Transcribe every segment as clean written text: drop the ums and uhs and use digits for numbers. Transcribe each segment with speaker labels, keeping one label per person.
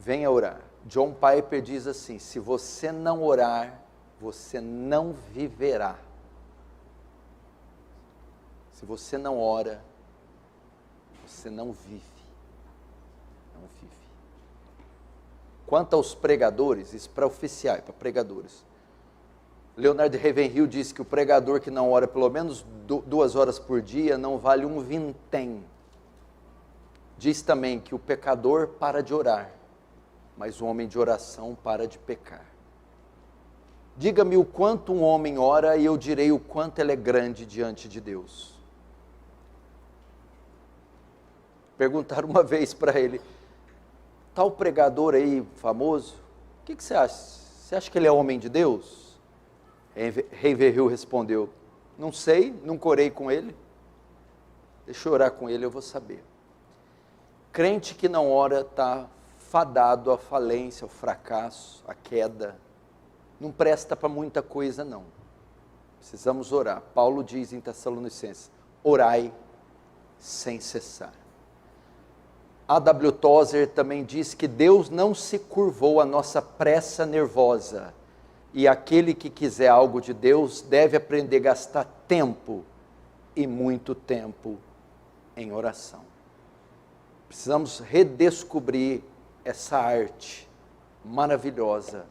Speaker 1: venha orar. John Piper diz assim: se você não orar, você não viverá. Se você não ora, você não vive. Não vive. Quanto aos pregadores, isso para oficiais, para pregadores. Leonard Ravenhill diz que o pregador que não ora pelo menos 2 horas por dia não vale um vintém. Diz também que o pecador para de orar, mas o homem de oração para de pecar. Diga-me o quanto um homem ora e eu direi o quanto ele é grande diante de Deus. Perguntaram uma vez para ele: tal pregador aí famoso, o que você acha? Você acha que ele é homem de Deus? Ravenhill respondeu: não sei, nunca orei com ele. Deixa eu orar com ele, eu vou saber. Crente que não ora está fadado à falência, ao fracasso, à queda. Não presta para muita coisa não. Precisamos orar. Paulo diz em Tessalonicenses: orai sem cessar. A.W. Tozer também diz que Deus não se curvou à nossa pressa nervosa, e aquele que quiser algo de Deus deve aprender a gastar tempo, e muito tempo, em oração. Precisamos redescobrir essa arte maravilhosa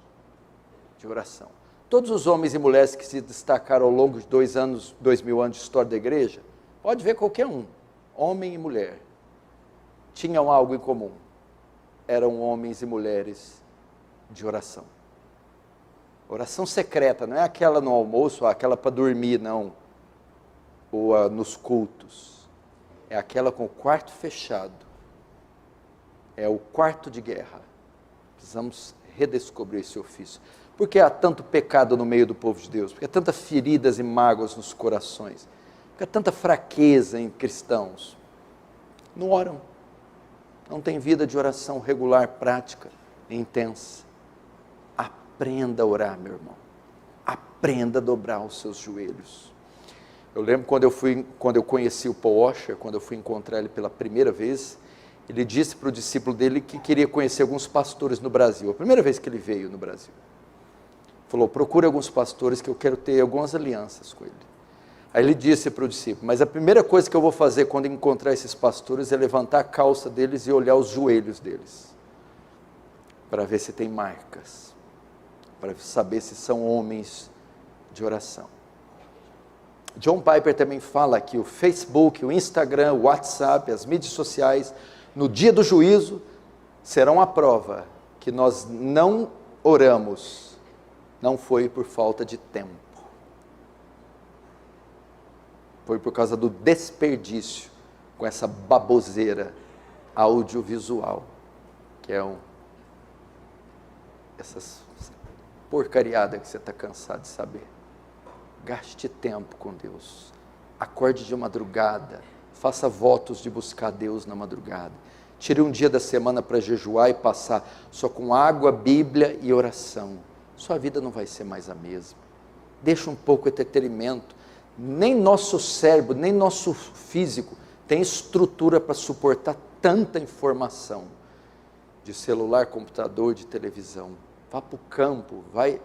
Speaker 1: de oração. Todos os homens e mulheres que se destacaram ao longo de 2000 anos de história da igreja, pode ver qualquer um, homem e mulher, tinham algo em comum: eram homens e mulheres de oração. Oração secreta, não é aquela no almoço, ou aquela para dormir, não, ou nos cultos, é aquela com o quarto fechado, é o quarto de guerra. Precisamos redescobrir esse ofício. Por que há tanto pecado no meio do povo de Deus? Porque há tantas feridas e mágoas nos corações, porque há tanta fraqueza em cristãos. Não oram, não tem vida de oração regular, prática, intensa. Aprenda a orar, meu irmão. Aprenda a dobrar os seus joelhos. Eu lembro quando eu conheci o Paul Washer, quando eu fui encontrar ele pela primeira vez, ele disse para o discípulo dele que queria conhecer alguns pastores no Brasil. A primeira vez que ele veio no Brasil. Falou: procure alguns pastores que eu quero ter algumas alianças com ele. Aí ele disse para o discípulo: mas a primeira coisa que eu vou fazer quando encontrar esses pastores é levantar a calça deles e olhar os joelhos deles, para ver se tem marcas, para saber se são homens de oração. John Piper também fala que o Facebook, o Instagram, o WhatsApp, as mídias sociais, no dia do juízo, serão a prova que nós não oramos, não foi por falta de tempo, foi por causa do desperdício com essa baboseira audiovisual, que é essas porcariada que você está cansado de saber. Gaste tempo com Deus, acorde de madrugada, faça votos de buscar Deus na madrugada, tire um dia da semana para jejuar e passar só com água, Bíblia e oração. Sua vida não vai ser mais a mesma. Deixa um pouco de entretenimento. Nem nosso cérebro, nem nosso físico tem estrutura para suportar tanta informação de celular, computador, de televisão. Vá para o campo, vai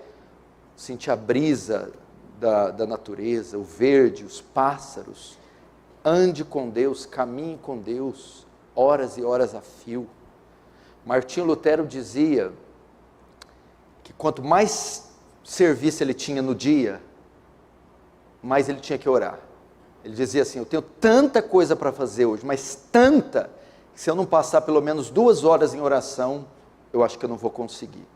Speaker 1: sentir a brisa da natureza, o verde, os pássaros. Ande com Deus, caminhe com Deus, horas e horas a fio. Martinho Lutero dizia que quanto mais serviço ele tinha no dia, mais ele tinha que orar. Ele dizia assim: eu tenho tanta coisa para fazer hoje, mas tanta, que se eu não passar pelo menos 2 horas em oração, eu acho que eu não vou conseguir.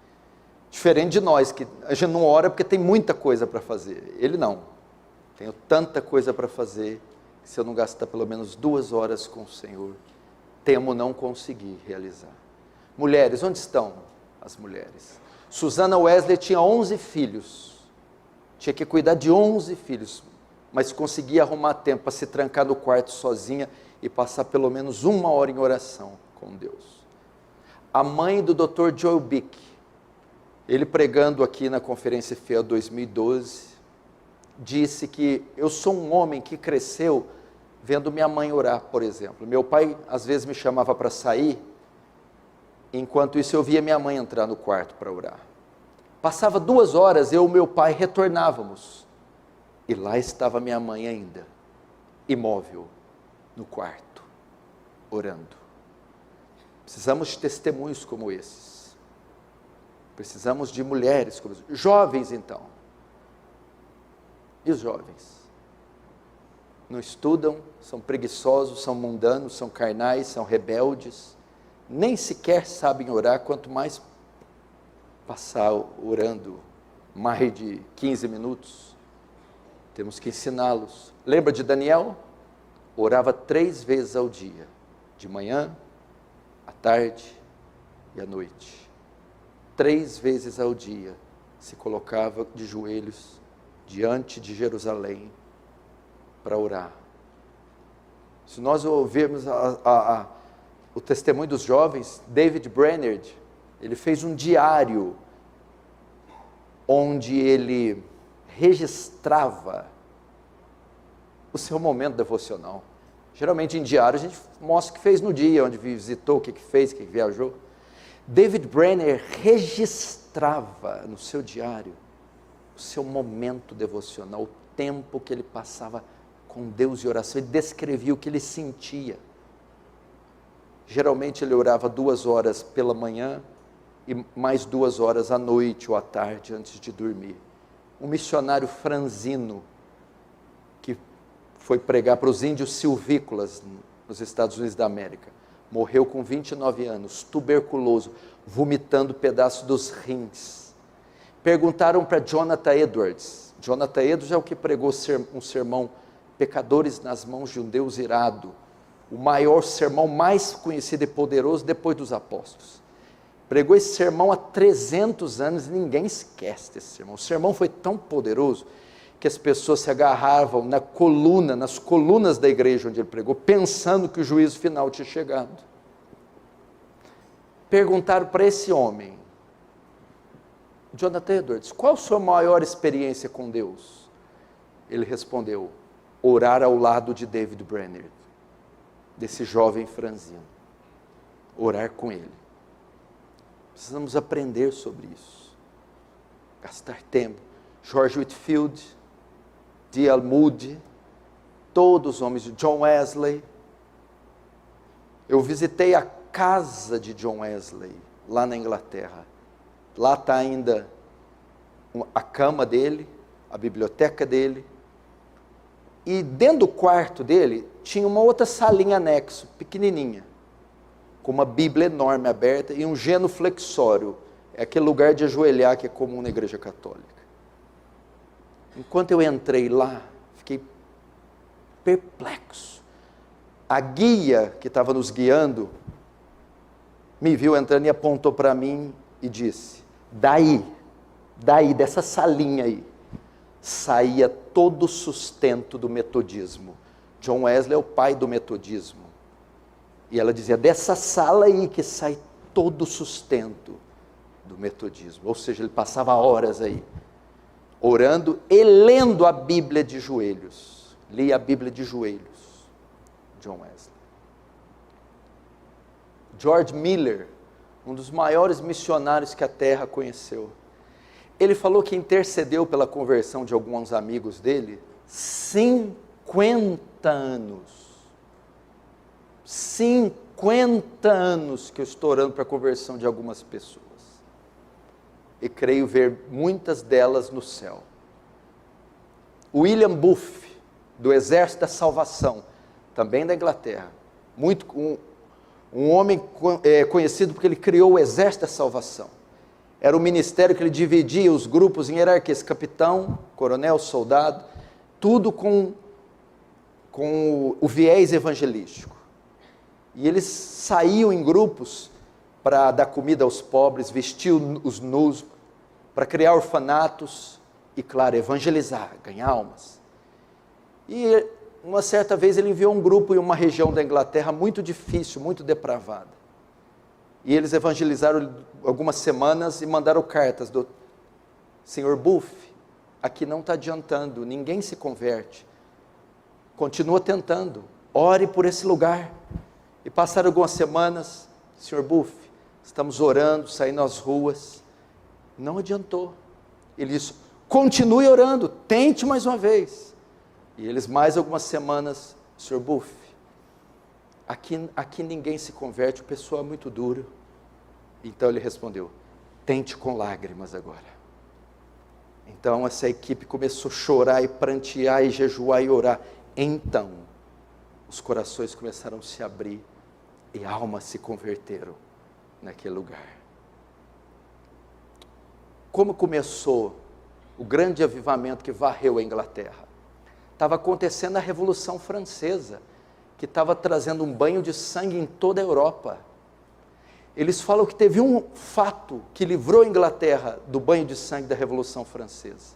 Speaker 1: Diferente de nós, que a gente não ora porque tem muita coisa para fazer. Ele não. Tenho tanta coisa para fazer, que se eu não gastar pelo menos 2 horas com o Senhor, temo não conseguir realizar. Mulheres, onde estão as mulheres? Susana Wesley tinha 11 filhos. Tinha que cuidar de 11 filhos, mas conseguia arrumar tempo para se trancar no quarto sozinha e passar pelo menos 1 hora em oração com Deus. A mãe do Dr. Joel Bick, ele pregando aqui na Conferência Fiel 2012, disse que eu sou um homem que cresceu vendo minha mãe orar, por exemplo. Meu pai às vezes me chamava para sair, Enquanto isso, eu via minha mãe entrar no quarto para orar. Passava 2 horas, eu e meu pai retornávamos. E lá estava minha mãe ainda, imóvel, no quarto, orando. Precisamos de testemunhos como esses. Precisamos de mulheres como essas. Jovens, então. E os jovens? Não estudam, são preguiçosos, são mundanos, são carnais, são rebeldes, nem sequer sabem orar, quanto mais passar orando mais de 15 minutos. Temos que ensiná-los. Lembra de Daniel? Orava 3 vezes ao dia, de manhã, à tarde e à noite. 3 vezes ao dia se colocava de joelhos diante de Jerusalém para orar. Se nós ouvirmos o testemunho dos jovens, David Brainerd, ele fez um diário onde ele registrava o seu momento devocional. Geralmente em diário a gente mostra o que fez no dia, onde visitou, o que fez, o que viajou. David Brainerd registrava no seu diário o seu momento devocional, o tempo que ele passava com Deus em oração. Ele descrevia o que ele sentia. Geralmente ele orava 2 horas pela manhã e mais 2 horas à noite ou à tarde antes de dormir. Um missionário franzino que foi pregar para os índios silvícolas nos Estados Unidos da América. Morreu com 29 anos, tuberculoso, vomitando pedaços dos rins. Perguntaram para Jonathan Edwards. Jonathan Edwards é o que pregou um sermão, Pecadores nas mãos de um Deus irado. O maior sermão, mais conhecido e poderoso depois dos apóstolos. Pregou esse sermão há 300 anos e ninguém esquece desse sermão. O sermão foi tão poderoso que as pessoas se agarravam nas colunas da igreja onde ele pregou, pensando que o juízo final tinha chegado. Perguntaram para esse homem, Jonathan Edwards, qual a sua maior experiência com Deus? Ele respondeu, orar ao lado de David Brainerd, desse jovem franzino, orar com ele. Precisamos aprender sobre isso, gastar tempo. George Whitefield, D.L. Moody, todos os homens de John Wesley. Eu visitei a casa de John Wesley, lá na Inglaterra. Lá está ainda a cama dele, a biblioteca dele. E dentro do quarto dele, tinha uma outra salinha anexo, pequenininha, com uma Bíblia enorme aberta e um genuflexório. É aquele lugar de ajoelhar que é comum na igreja católica. Enquanto eu entrei lá, fiquei perplexo. A guia que estava nos guiando, me viu entrando e apontou para mim e disse, daí, dessa salinha aí, saía todo o sustento do metodismo. John Wesley é o pai do metodismo. E ela dizia, dessa sala aí que sai todo o sustento do metodismo. Ou seja, ele passava horas aí, orando e lendo a Bíblia de joelhos. Lia a Bíblia de joelhos, John Wesley. George Miller, um dos maiores missionários que a terra conheceu. Ele falou que intercedeu pela conversão de alguns amigos dele 50 anos. 50 anos que eu estou orando para a conversão de algumas pessoas. E creio ver muitas delas no céu. William Booth, do Exército da Salvação, também da Inglaterra. Um homem conhecido porque ele criou o Exército da Salvação. Era um ministério que ele dividia os grupos em hierarquias, capitão, coronel, soldado, tudo com o viés evangelístico. E eles saíam em grupos para dar comida aos pobres, vestir os nus, para criar orfanatos e, claro, evangelizar, ganhar almas. E uma certa vez ele enviou um grupo em uma região da Inglaterra muito difícil, muito depravada. E eles evangelizaram algumas semanas e mandaram cartas do Senhor Booth, aqui não está adiantando, ninguém se converte. Continua tentando, ore por esse lugar. E passaram algumas semanas, Senhor Booth, estamos orando, saindo às ruas. Não adiantou. Ele disse, continue orando, tente mais uma vez. E eles mais algumas semanas, Sr. Buff, aqui ninguém se converte, o pessoal é muito duro. Então ele respondeu, tente com lágrimas agora. Então essa equipe começou a chorar e prantear e jejuar e orar. Então, os corações começaram a se abrir e almas se converteram naquele lugar. Como começou o grande avivamento que varreu a Inglaterra? Estava acontecendo a Revolução Francesa, que estava trazendo um banho de sangue em toda a Europa. Eles falam que teve um fato que livrou a Inglaterra do banho de sangue da Revolução Francesa.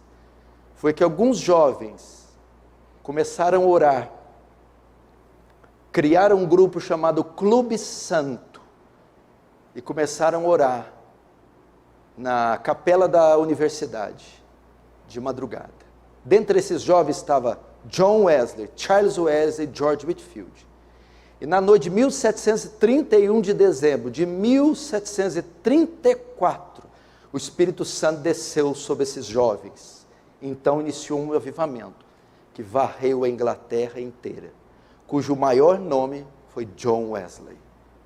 Speaker 1: Foi que alguns jovens começaram a orar, criaram um grupo chamado Clube Santo e começaram a orar na capela da universidade, de madrugada. Dentre esses jovens estava John Wesley, Charles Wesley e George Whitefield. E na noite de 1731 de dezembro de 1734, o Espírito Santo desceu sobre esses jovens. Então iniciou um avivamento que varreu a Inglaterra inteira, cujo maior nome foi John Wesley.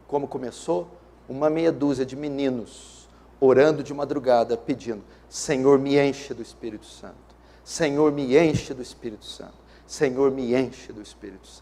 Speaker 1: Como começou? Uma meia dúzia de meninos orando de madrugada, pedindo, Senhor, me enche do Espírito Santo. Senhor, me enche do Espírito Santo. Senhor, me enche do Espírito Santo.